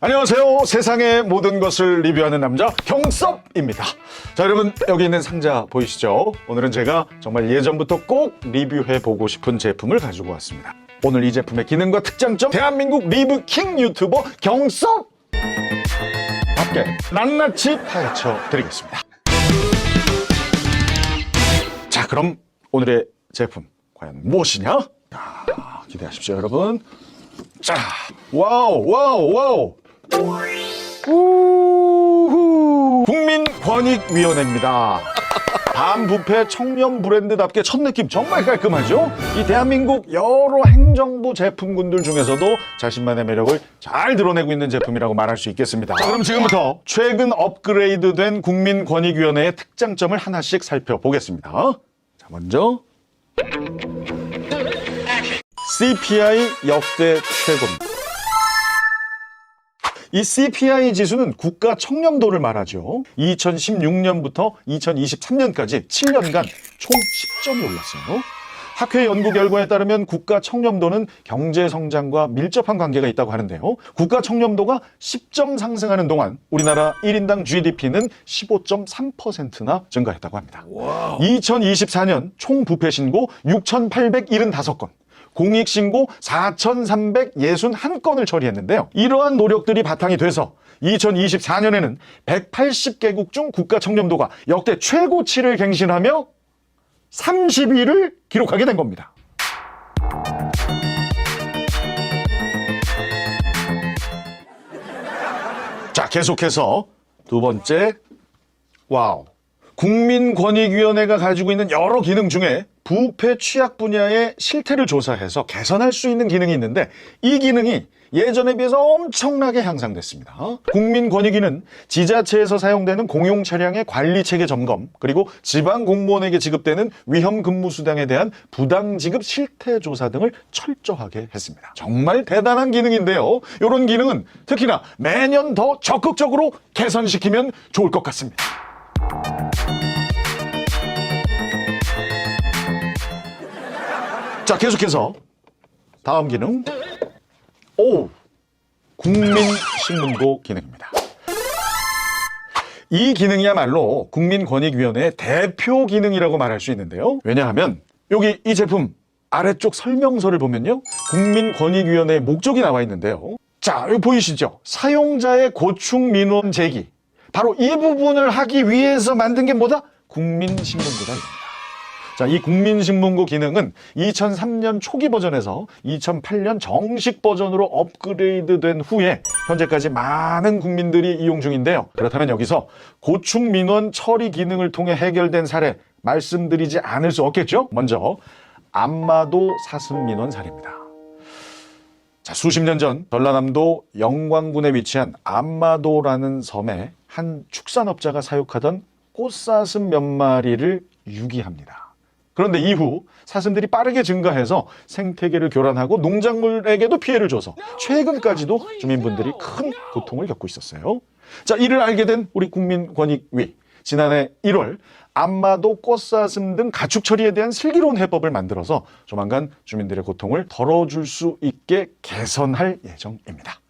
안녕하세요. 세상의 모든 것을 리뷰하는 남자 경섭입니다. 자, 여러분 여기 있는 상자 보이시죠? 오늘은 제가 정말 예전부터 꼭 리뷰해보고 싶은 제품을 가지고 왔습니다. 오늘 이 제품의 기능과 특장점, 대한민국 리뷰킹 유튜버 경섭! 함께 낱낱이 파헤쳐 드리겠습니다. 자, 그럼 오늘의 제품 과연 무엇이냐? 기대하십시오, 여러분. 자, 와우. 우후. 국민권익위원회입니다. 반부패 청렴 브랜드답게 첫 느낌 정말 깔끔하죠? 이 대한민국 여러 행정부 제품군들 중에서도 자신만의 매력을 잘 드러내고 있는 제품이라고 말할 수 있겠습니다. 자, 그럼 지금부터 최근 업그레이드된 국민권익위원회의 특장점을 하나씩 살펴보겠습니다. 자, 먼저 CPI 역대 최고입니다. 이 CPI 지수는 국가 청렴도를 말하죠. 2016년부터 2023년까지 7년간 총 10점이 올랐어요. 학회 연구 결과에 따르면 국가 청렴도는 경제 성장과 밀접한 관계가 있다고 하는데요. 국가 청렴도가 10점 상승하는 동안 우리나라 1인당 GDP는 15.3%나 증가했다고 합니다. 2024년 총 부패 신고 6,875건. 공익신고 4,361건을 처리했는데요. 이러한 노력들이 바탕이 돼서 2024년에는 180개국 중 국가 청렴도가 역대 최고치를 갱신하며 30위를 기록하게 된 겁니다. 자, 계속해서 두 번째, 국민권익위원회가 가지고 있는 여러 기능 중에 부패 취약 분야의 실태를 조사해서 개선할 수 있는 기능이 있는데 이 기능이 예전에 비해서 엄청나게 향상됐습니다. 국민권익위는 지자체에서 사용되는 공용 차량의 관리 체계 점검, 그리고 지방 공무원에게 지급되는 위험 근무 수당에 대한 부당 지급 실태 조사 등을 철저하게 했습니다. 정말 대단한 기능인데요. 이런 기능은 특히나 매년 더 적극적으로 개선시키면 좋을 것 같습니다. 자, 계속해서 다음 기능, 국민신문고 기능입니다. 이 기능이야말로 국민권익위원회의 대표 기능이라고 말할 수 있는데요. 왜냐하면 여기 이 제품 아래쪽 설명서를 보면요, 국민권익위원회의 목적이 나와 있는데요. 자, 여기 보이시죠? 사용자의 고충 민원 제기, 바로 이 부분을 하기 위해서 만든 게 뭐다? 국민신문고다. 자, 이 국민신문고 기능은 2003년 초기 버전에서 2008년 정식 버전으로 업그레이드된 후에 현재까지 많은 국민들이 이용 중인데요. 그렇다면 여기서 고충 민원 처리 기능을 통해 해결된 사례 말씀드리지 않을 수 없겠죠? 먼저 안마도 사슴 민원 사례입니다. 자, 수십 년 전 전라남도 영광군에 위치한 안마도라는 섬에 한 축산업자가 사육하던 꽃사슴 몇 마리를 유기합니다. 그런데 이후 사슴들이 빠르게 증가해서 생태계를 교란하고 농작물에게도 피해를 줘서 최근까지도 주민분들이 큰 고통을 겪고 있었어요. 자, 이를 알게 된 우리 국민권익위, 지난해 1월 안마도 꽃사슴 등 가축 처리에 대한 슬기로운 해법을 만들어서 조만간 주민들의 고통을 덜어줄 수 있게 개선할 예정입니다.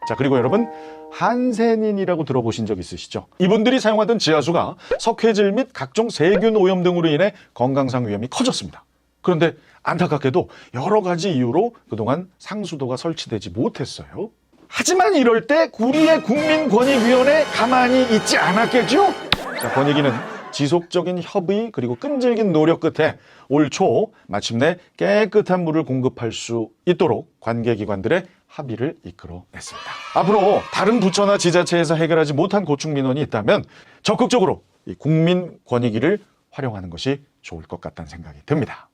자, 그리고 여러분, 한센인이라고 들어보신 적 있으시죠? 이분들이 사용하던 지하수가 석회질 및 각종 세균 오염 등으로 인해 건강상 위험이 커졌습니다. 그런데 안타깝게도 여러 가지 이유로 그동안 상수도가 설치되지 못했어요. 하지만 이럴 때 우리의 국민권익위원회 가만히 있지 않았겠죠? 자, 권익위는 지속적인 협의 그리고 끈질긴 노력 끝에 올 초 마침내 깨끗한 물을 공급할 수 있도록 관계기관들의 합의를 이끌어냈습니다. 앞으로 다른 부처나 지자체에서 해결하지 못한 고충 민원이 있다면 적극적으로 이 국민권익위를 활용하는 것이 좋을 것 같다는 생각이 듭니다.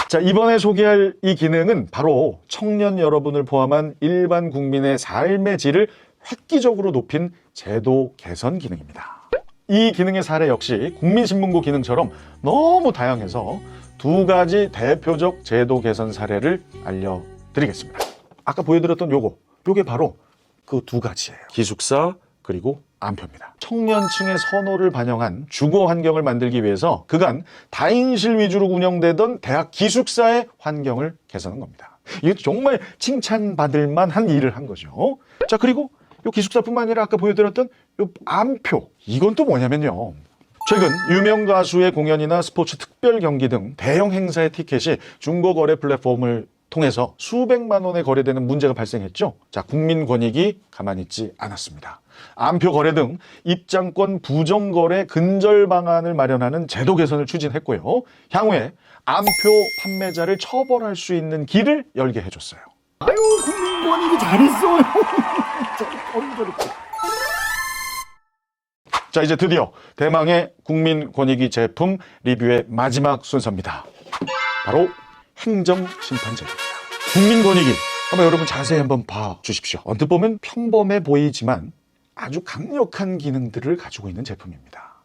자, 이번에 소개할 이 기능은 바로 청년 여러분을 포함한 일반 국민의 삶의 질을 획기적으로 높인 제도 개선 기능입니다. 이 기능의 사례 역시 국민신문고 기능처럼 너무 다양해서 두 가지 대표적 제도 개선 사례를 알려드리겠습니다. 아까 보여드렸던 요게 바로 그 두 가지예요. 기숙사 그리고 안표입니다. 청년층의 선호를 반영한 주거 환경을 만들기 위해서 그간 다인실 위주로 운영되던 대학 기숙사의 환경을 개선한 겁니다. 이게 정말 칭찬받을 만한 일을 한 거죠. 자, 그리고 이 기숙사뿐만 아니라 아까 보여드렸던 이 암표. 이건 또 뭐냐면요. 최근 유명 가수의 공연이나 스포츠 특별 경기 등 대형 행사의 티켓이 중고거래 플랫폼을 통해서 수백만 원에 거래되는 문제가 발생했죠. 자, 국민권익이 가만히 있지 않았습니다. 암표 거래 등 입장권 부정거래 근절 방안을 마련하는 제도 개선을 추진했고요. 향후에 암표 판매자를 처벌할 수 있는 길을 열게 해줬어요. 아유, 국민권익이 잘했어요. 자, 이제 드디어 대망의 국민권익위 제품 리뷰의 마지막 순서입니다. 바로 행정심판제입니다. 국민권익위 한번 여러분 자세히 한번 봐주십시오. 언뜻 보면 평범해 보이지만 아주 강력한 기능들을 가지고 있는 제품입니다.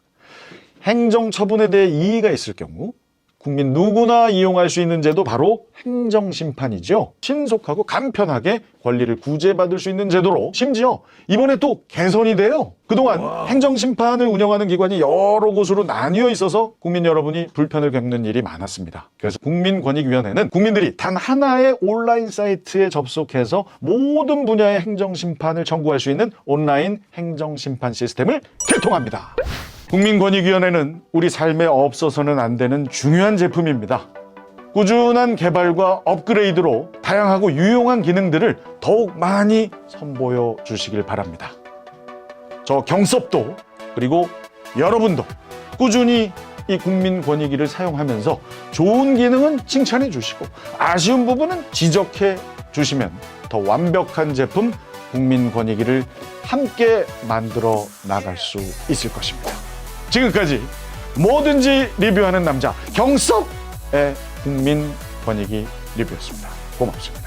행정처분에 대해 이의가 있을 경우 국민 누구나 이용할 수 있는 제도 바로 행정심판이죠. 신속하고 간편하게 권리를 구제받을 수 있는 제도로 심지어 이번에 또 개선이 돼요. 그동안 행정심판을 운영하는 기관이 여러 곳으로 나뉘어 있어서 국민 여러분이 불편을 겪는 일이 많았습니다. 그래서 국민권익위원회는 국민들이 단 하나의 온라인 사이트에 접속해서 모든 분야의 행정심판을 청구할 수 있는 온라인 행정심판 시스템을 개통합니다. 국민권익위원회는 우리 삶에 없어서는 안 되는 중요한 제품입니다. 꾸준한 개발과 업그레이드로 다양하고 유용한 기능들을 더욱 많이 선보여 주시길 바랍니다. 저 경섭도 그리고 여러분도 꾸준히 이 국민권익위를 사용하면서 좋은 기능은 칭찬해 주시고 아쉬운 부분은 지적해 주시면 더 완벽한 제품 국민권익위를 함께 만들어 나갈 수 있을 것입니다. 지금까지 뭐든지 리뷰하는 남자 경섭의 국민권익위 리뷰였습니다. 고맙습니다.